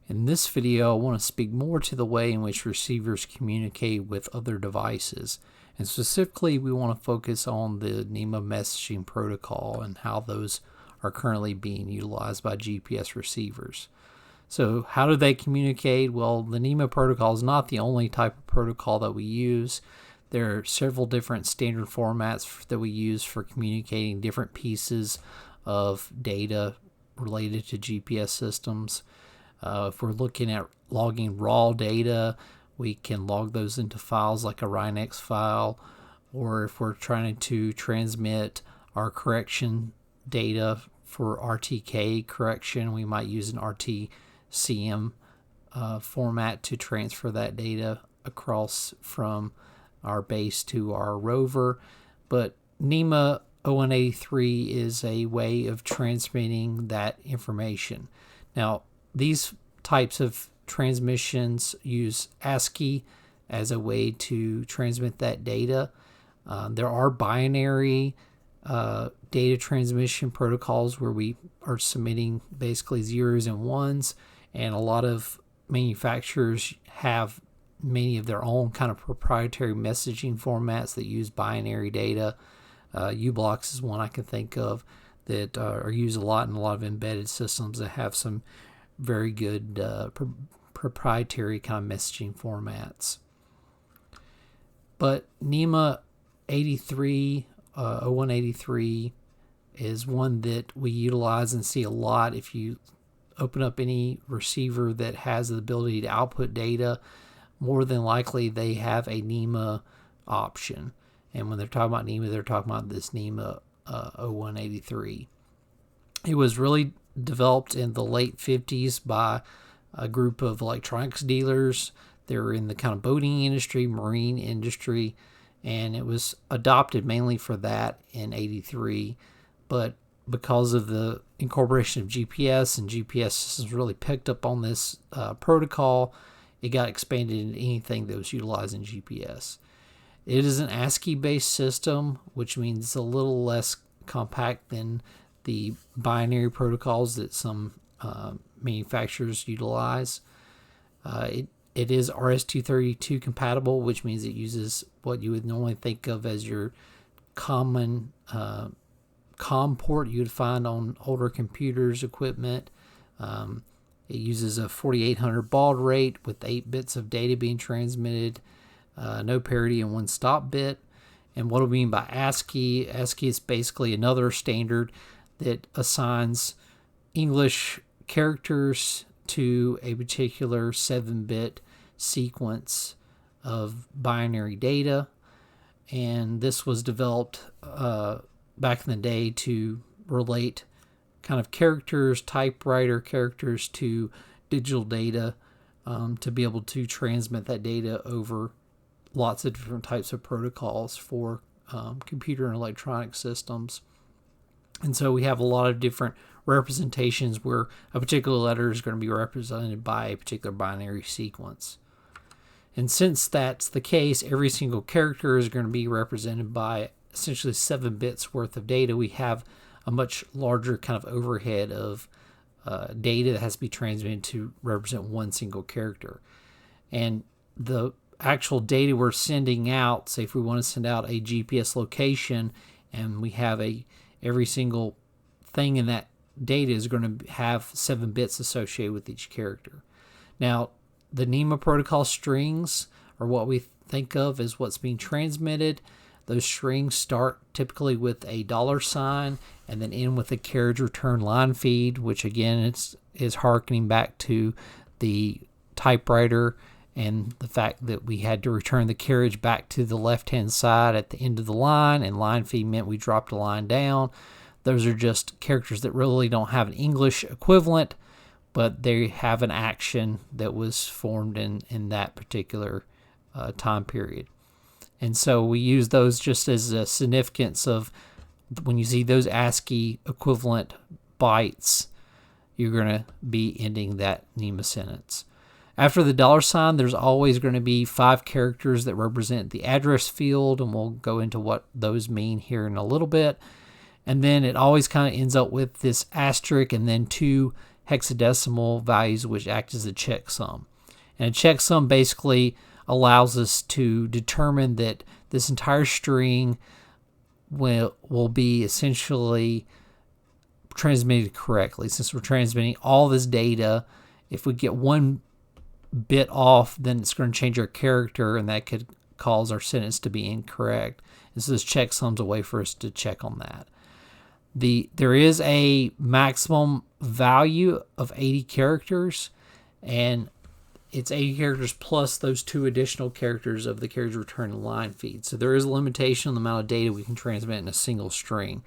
In this video, I want to speak more to the way in which receivers communicate with other devices. And specifically, we want to focus on the NMEA messaging protocol and how those are currently being utilized by GPS receivers. So how do they communicate? Well, the NMEA protocol is not the only type of protocol that we use. There are several different standard formats that we use for communicating different pieces of data related to GPS systems. If we're looking at logging raw data, we can log those into files like a RINEX file, or if we're trying to transmit our correction data for RTK correction, we might use an RTCM format to transfer that data across from our base to our rover. But NMEA 0183 is a way of transmitting that information. Now, these types of transmissions use ASCII as a way to transmit that data. There are binary data transmission protocols where we are submitting basically zeros and ones, and a lot of manufacturers have many of their own kind of proprietary messaging formats that use binary data. uBlocks is one I can think of that are used a lot in a lot of embedded systems that have some very good proprietary kind of messaging formats. But NMEA 0183 is one that we utilize and see a lot. If you open up any receiver that has the ability to output data, more than likely they have a NMEA option. And when they're talking about NMEA, they're talking about this NMEA 0183. It was really developed in the late 50s by a group of electronics dealers. They were in the kind of boating industry, marine industry, and it was adopted mainly for that in 83. But because of the incorporation of GPS, and GPS systems really picked up on this protocol, it got expanded into anything that was utilizing GPS. It is an ASCII-based system, which means it's a little less compact than the binary protocols that some manufacturers utilize. It is RS-232 compatible, which means it uses what you would normally think of as your common COM port you would find on older computers, equipment. It uses a 4800 baud rate with 8 bits of data being transmitted, no parity and 1 stop bit. And what do we mean by ASCII? ASCII is basically another standard that assigns English characters to a particular 7-bit sequence of binary data. And this was developed back in the day to relate kind of characters, typewriter characters, to digital data, to be able to transmit that data over lots of different types of protocols for computer and electronic systems. And so we have a lot of different representations where a particular letter is going to be represented by a particular binary sequence. And since that's the case, every single character is going to be represented by essentially 7 bits worth of data. We have a much larger kind of overhead of data that has to be transmitted to represent one single character. And the actual data we're sending out, say if we want to send out a GPS location, and we have every single thing in that data is going to have 7 bits associated with each character. Now, the NMEA protocol strings are what we think of as what's being transmitted. Those strings start typically with a $sign and then end with a carriage return line feed, which again is harkening back to the typewriter and the fact that we had to return the carriage back to the left-hand side at the end of the line, and line feed meant we dropped a line down. Those are just characters that really don't have an English equivalent, but they have an action that was formed in that particular time period. And so we use those just as a significance of when you see those ASCII equivalent bytes, you're going to be ending that NMEA sentence. After the $sign, there's always going to be 5 characters that represent the address field, and we'll go into what those mean here in a little bit. And then it always kind of ends up with this asterisk and then 2 hexadecimal values which act as a checksum. And a checksum basically allows us to determine that this entire string will be essentially transmitted correctly. Since we're transmitting all this data, if we get one bit off, then it's going to change our character, and that could cause our sentence to be incorrect. And so this checksum's a way for us to check on that. There is a maximum value of 80 characters, and it's 80 characters plus those 2 additional characters of the character return line feed. So there is a limitation on the amount of data we can transmit in a single string.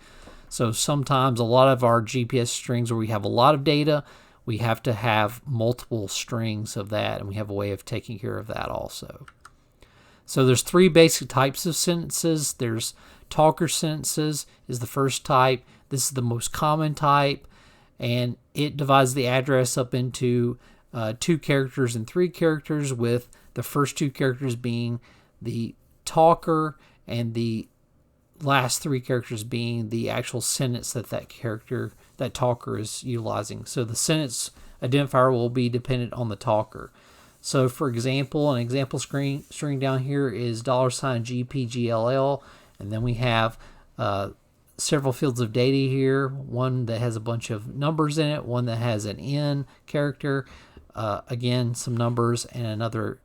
So sometimes a lot of our GPS strings where we have a lot of data, we have to have multiple strings of that, and we have a way of taking care of that also. So there's 3 basic types of sentences. There's talker sentences is the first type. This is the most common type, and it divides the address up into 2 characters and 3 characters, with the first 2 characters being the talker and the last 3 characters being the actual sentence that talker is utilizing. So the sentence identifier will be dependent on the talker. So for example, an example string down here is $GPGLL, and then we have several fields of data here, one that has a bunch of numbers in it, one that has an N character, again some numbers, and another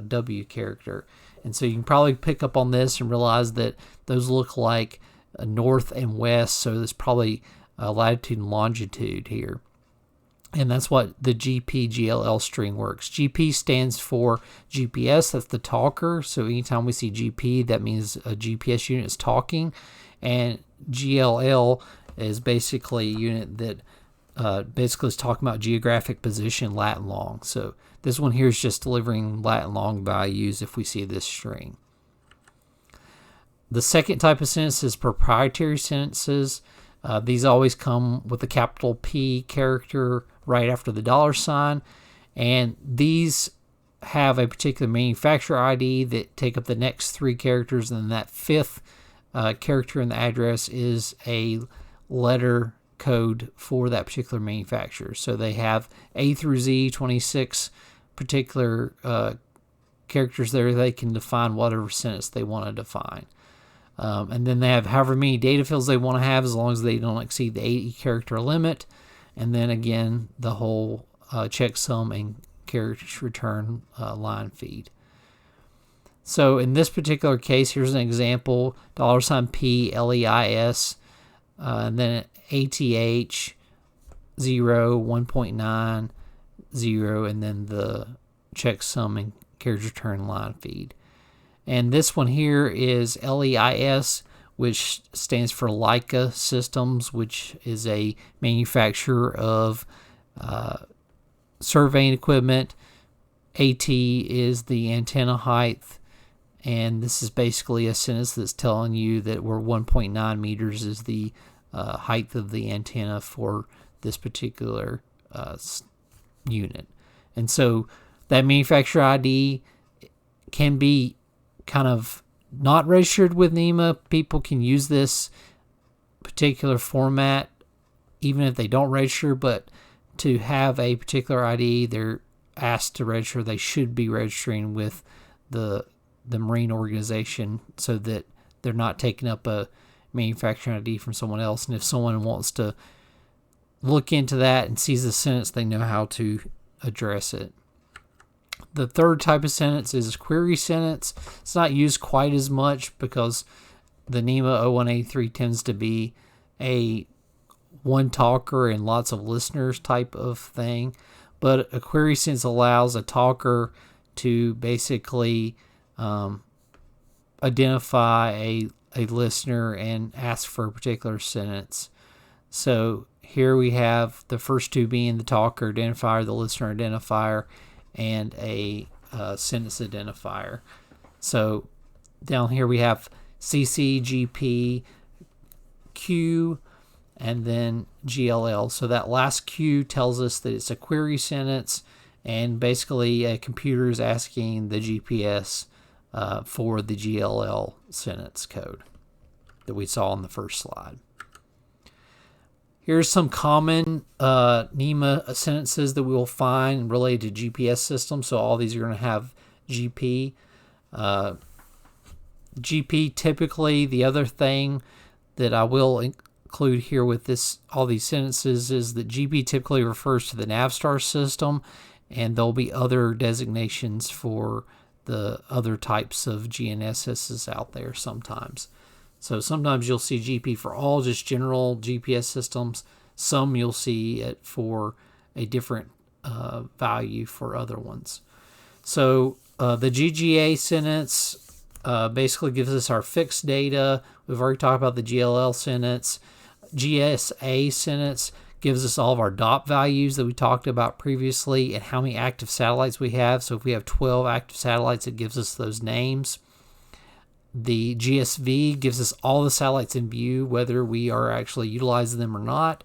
W character. And so you can probably pick up on this and realize that those look like north and west, so there's probably latitude and longitude here. And that's what the GPGLL string works. GP stands for GPS, that's the talker. So anytime we see GP, that means a GPS unit is talking. And GLL is basically a unit that basically is talking about geographic position, lat and long. So this one here is just delivering lat and long values if we see this string. The second type of sentence is proprietary sentences. These always come with a capital P character right after the $, and these have a particular manufacturer ID that take up the next 3 characters, and then that 5th character in the address is a letter code for that particular manufacturer. So they have A through Z, 26 particular characters there. They can define whatever sentence they want to define. And then they have however many data fields they want to have, as long as they don't exceed the 80 character limit. And then again, the whole checksum and character return line feed. So in this particular case, here's an example: $P LEIS, and then ATH 0, 1.9, 0, and then the checksum and character return line feed. And this one here is LEIS, which stands for Leica Systems, which is a manufacturer of surveying equipment. AT is the antenna height, and this is basically a sentence that's telling you that we're 1.9 meters is the height of the antenna for this particular unit. And so that manufacturer ID can be kind of not registered with NMEA. People can use this particular format even if they don't register, but to have a particular ID, they're asked to register. They should be registering with the marine organization so that they're not taking up a manufacturing ID from someone else. And if someone wants to look into that and sees the sentence, they know how to address it. The third type of sentence is a query sentence. It's not used quite as much because the NMEA 0183 tends to be a one talker and lots of listeners type of thing. But a query sentence allows a talker to basically identify a listener and ask for a particular sentence. So here we have the first 2 being the talker identifier, the listener identifier, and a sentence identifier. So down here we have CC, GP, Q, and then GLL. So that last Q tells us that it's a query sentence, and basically a computer is asking the GPS for the GLL sentence code that we saw on the first slide. Here's some common NMEA sentences that we will find related to GPS systems. So all these are going to have GP. GP typically, the other thing that I will include here with all these sentences is that GP typically refers to the Navstar system, and there'll be other designations for the other types of GNSSs out there sometimes. So sometimes you'll see GP for all just general GPS systems. Some you'll see it for a different value for other ones. So the GGA sentence basically gives us our fixed data. We've already talked about the GLL sentence. GSA sentence gives us all of our DOP values that we talked about previously and how many active satellites we have. So if we have 12 active satellites, it gives us those names. The GSV gives us all the satellites in view, whether we are actually utilizing them or not.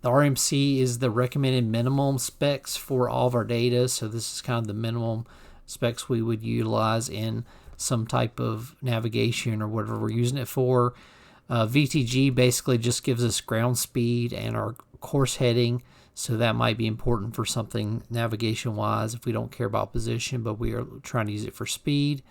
The RMC is the recommended minimum specs for all of our data. So this is kind of the minimum specs we would utilize in some type of navigation or whatever we're using it for. VTG basically just gives us ground speed and our course heading. So that might be important for something navigation-wise if we don't care about position, but we are trying to use it for speed.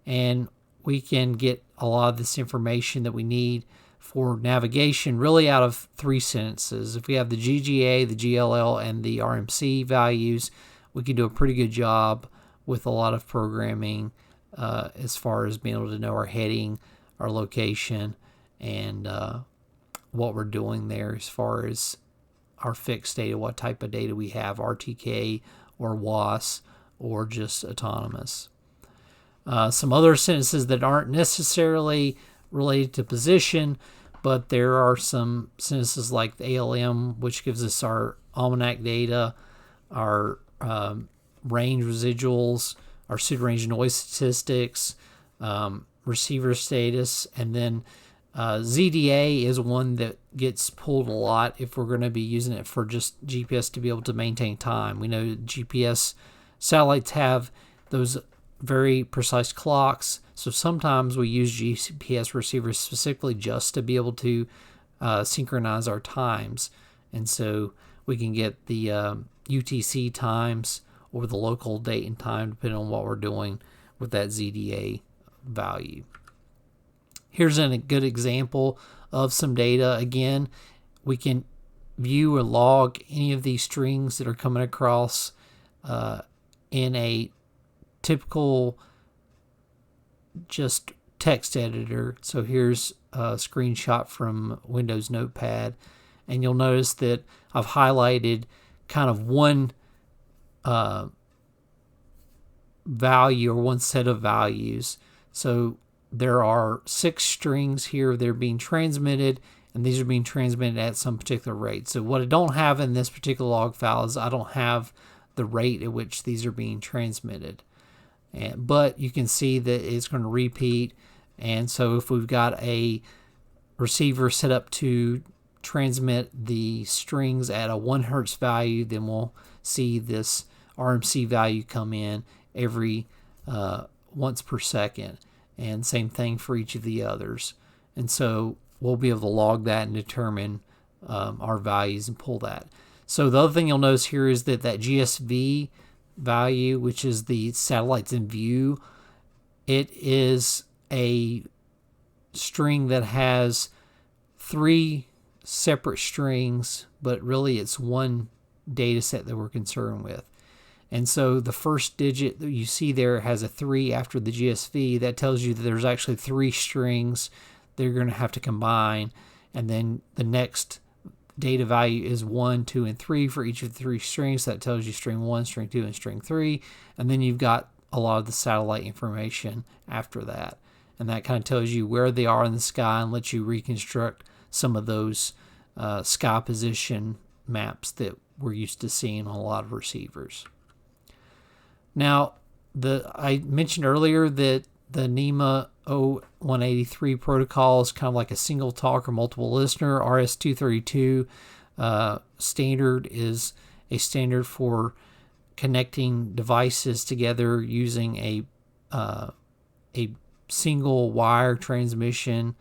And we can get a lot of this information that we need for navigation really out of three sentences. If we have the GGA, the GLL, and the RMC values, we can do a pretty good job with a lot of programming as far as being able to know our heading, our location, and what we're doing there as far as our fixed data, what type of data we have, RTK or WAS or just autonomous. Some other sentences that aren't necessarily related to position, but there are some sentences like the ALM, which gives us our almanac data, our range residuals, our pseudorange noise statistics, receiver status, and then ZDA is one that gets pulled a lot if we're going to be using it for just GPS to be able to maintain time. We know GPS satellites have those very precise clocks, so sometimes we use GPS receivers specifically just to be able to synchronize our times, and so we can get the UTC times or the local date and time depending on what we're doing with that ZDA value. Here's a good example of some data. Again, we can view or log any of these strings that are coming across in a typical just text editor. So here's a screenshot from Windows Notepad, and you'll notice that I've highlighted kind of one value or one set of values. So there are 6 strings here that are being transmitted, and these are being transmitted at some particular rate. So what I don't have in this particular log file is I don't have the rate at which these are being transmitted. But you can see that it's going to repeat, and so if we've got a receiver set up to transmit the strings at a 1 hertz value, then we'll see this RMC value come in every once per second, and same thing for each of the others. And so we'll be able to log that and determine our values and pull that. So the other thing you'll notice here is that GSV value, which is the satellites in view, it is a string that has 3 separate strings, but really it's one data set that we're concerned with. And so the first digit that you see there has a 3 after the GSV. That tells you that there's actually 3 strings they're going to have to combine, and then the next data value is 1, 2, and 3 for each of the 3 strings. That tells you string 1, string 2, and string 3, and then you've got a lot of the satellite information after that, and that kind of tells you where they are in the sky and lets you reconstruct some of those sky position maps that we're used to seeing on a lot of receivers. Now, I mentioned earlier that the NMEA 0183 protocol is kind of like a single talk or multiple listener. RS-232 standard is a standard for connecting devices together using a single wire transmission.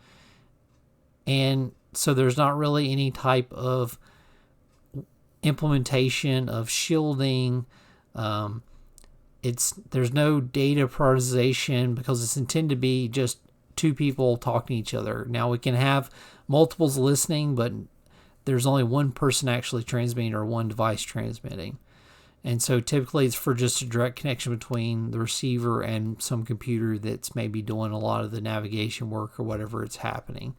And so there's not really any type of implementation of shielding. There's no data prioritization because it's intended to be just two people talking to each other. Now we can have multiples listening, but there's only one person actually transmitting or one device transmitting. And so typically it's for just a direct connection between the receiver and some computer that's maybe doing a lot of the navigation work or whatever it's happening.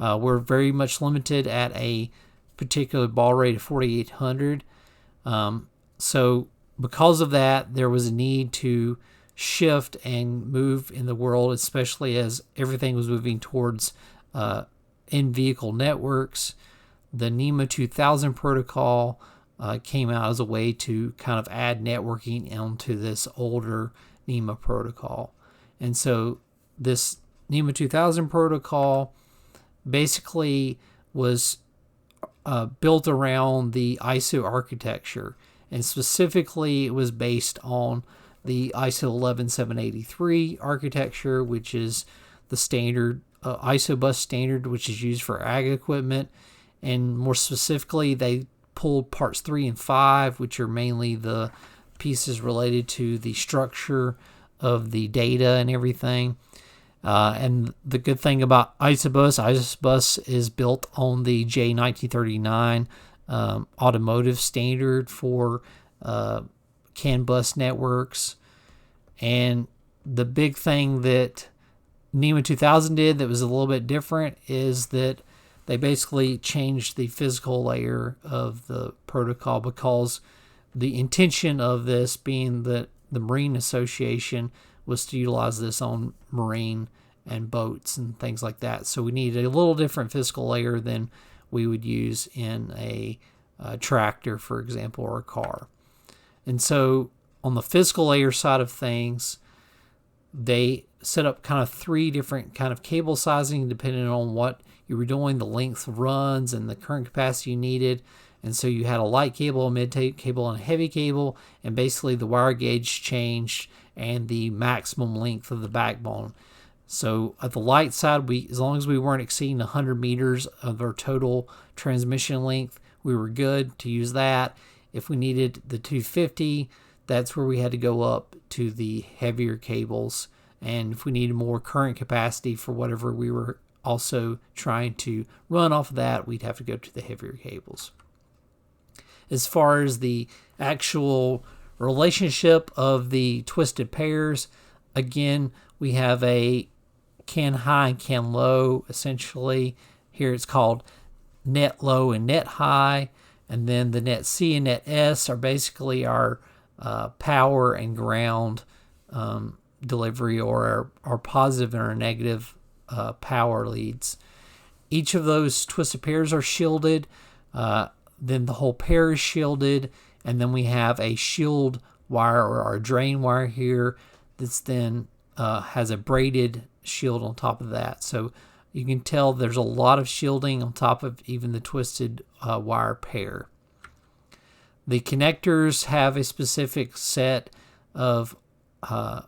We're very much limited at a particular baud rate of 4800. So because of that, there was a need to shift and move in the world, especially as everything was moving towards in-vehicle networks. The NMEA 2000 protocol came out as a way to kind of add networking onto this older NMEA protocol. And so this NMEA 2000 protocol basically was built around the ISO architecture. And specifically, it was based on the ISO 11783 architecture, which is the standard ISO bus standard, which is used for ag equipment. And more specifically, they pulled parts 3 and 5, which are mainly the pieces related to the structure of the data and everything. And the good thing about ISOBUS is built on the J1939 automotive standard for CAN bus networks. And the big thing that NMEA 2000 did that was a little bit different is that they basically changed the physical layer of the protocol, because the intention of this being that the Marine Association was to utilize this on marine and boats and things like that. So we needed a little different physical layer than we would use in a tractor, for example, or a car. And so on the physical layer side of things, they set up kind of 3 different kind of cable sizing depending on what you were doing, the length of runs and the current capacity you needed. And so you had a light cable, a mid cable, and a heavy cable, and basically the wire gauge changed and the maximum length of the backbone. So at the light side, as long as we weren't exceeding 100 meters of our total transmission length, we were good to use that. If we needed the 250, that's where we had to go up to the heavier cables. And if we needed more current capacity for whatever we were also trying to run off of that, we'd have to go to the heavier cables. As far as the actual relationship of the twisted pairs, again, we have a CAN high and CAN low. Essentially, here it's called net low and net high. And then the net C and net S are basically our power and ground delivery, or our positive and our negative power leads. Each of those twisted pairs are shielded. Then the whole pair is shielded. And then we have a shield wire, or our drain wire here, that's then has a braided shield on top of that. So you can tell there's a lot of shielding on top of even the twisted wire pair. The connectors have a specific set of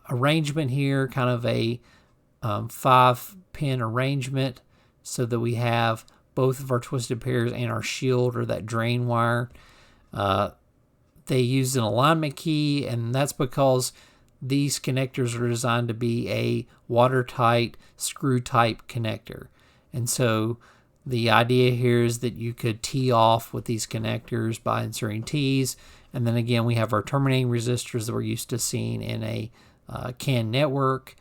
arrangement here, kind of a 5-pin arrangement, so that we have both of our twisted pairs and our shield, or that drain wire. They use an alignment key, and that's because these connectors are designed to be a watertight, screw-type connector. And so the idea here is that you could tee off with these connectors by inserting tees. And then again, we have our terminating resistors that we're used to seeing in a CAN network.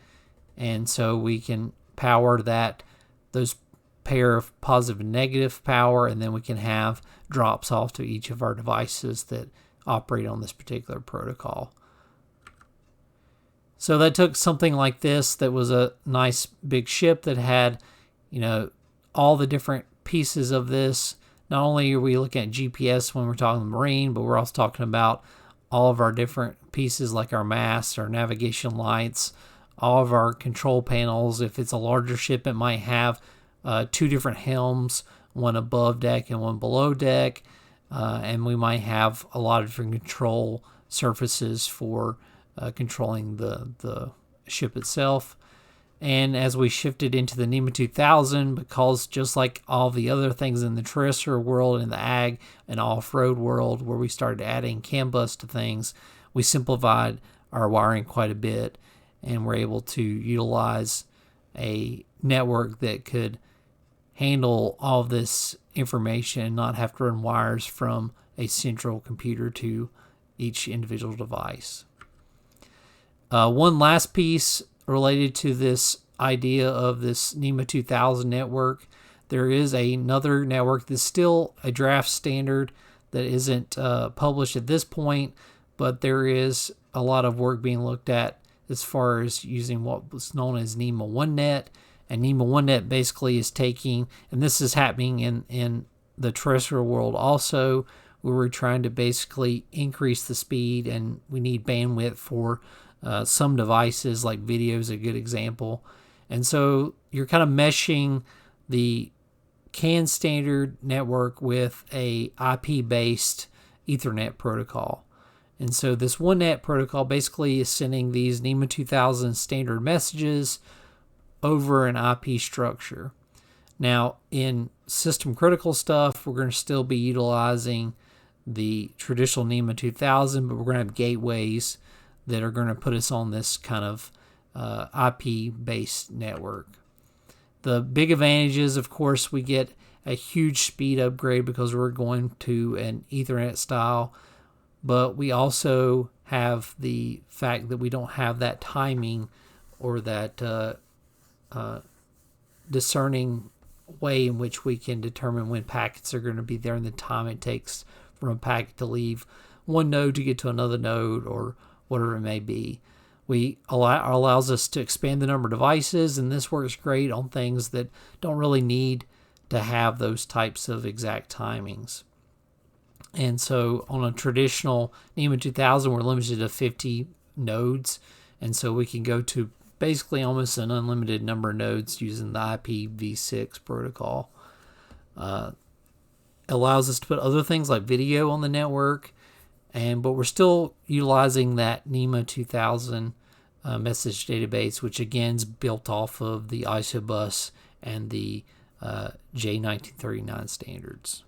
And so we can power those pair of positive and negative power, and then we can have drops off to each of our devices that operate on this particular protocol. So that took something like this that was a nice big ship that had, all the different pieces of this. Not only are we looking at GPS when we're talking the Marine, but we're also talking about all of our different pieces, like our masts, our navigation lights, all of our control panels. If it's a larger ship, it might have 2 different helms, one above deck and one below deck. And we might have a lot of different control surfaces for controlling the ship itself. And as we shifted into the NMEA 2000, because just like all the other things in the terrestrial world, in the ag and off-road world, where we started adding CAN bus to things, we simplified our wiring quite a bit, and we're able to utilize a network that could handle all of this information and not have to run wires from a central computer to each individual device. One last piece related to this idea of this NMEA 2000 network, there is another network that's still a draft standard that isn't published at this point, but there is a lot of work being looked at as far as using what was known as NMEA OneNet. And NMEA OneNet basically is taking, and this is happening in the terrestrial world also, where we're trying to basically increase the speed, and we need bandwidth for some devices, like video is a good example. And so you're kind of meshing the CAN standard network with a IP-based Ethernet protocol. And so this OneNet protocol basically is sending these NMEA 2000 standard messages over an IP structure. Now, in system critical stuff, we're going to still be utilizing the traditional NMEA 2000, but we're going to have gateways that are going to put us on this kind of IP-based network. The big advantages, of course, we get a huge speed upgrade because we're going to an Ethernet style, but we also have the fact that we don't have that timing or that discerning way in which we can determine when packets are going to be there and the time it takes from a packet to leave one node to get to another node or whatever it may be. Allows us to expand the number of devices, and this works great on things that don't really need to have those types of exact timings. And so on a traditional NMEA 2000, we're limited to 50 nodes, and so we can go to basically almost an unlimited number of nodes using the IPv6 protocol. Allows us to put other things like video on the network, but we're still utilizing that NMEA 2000 message database, which again is built off of the ISOBus and the J1939 standards.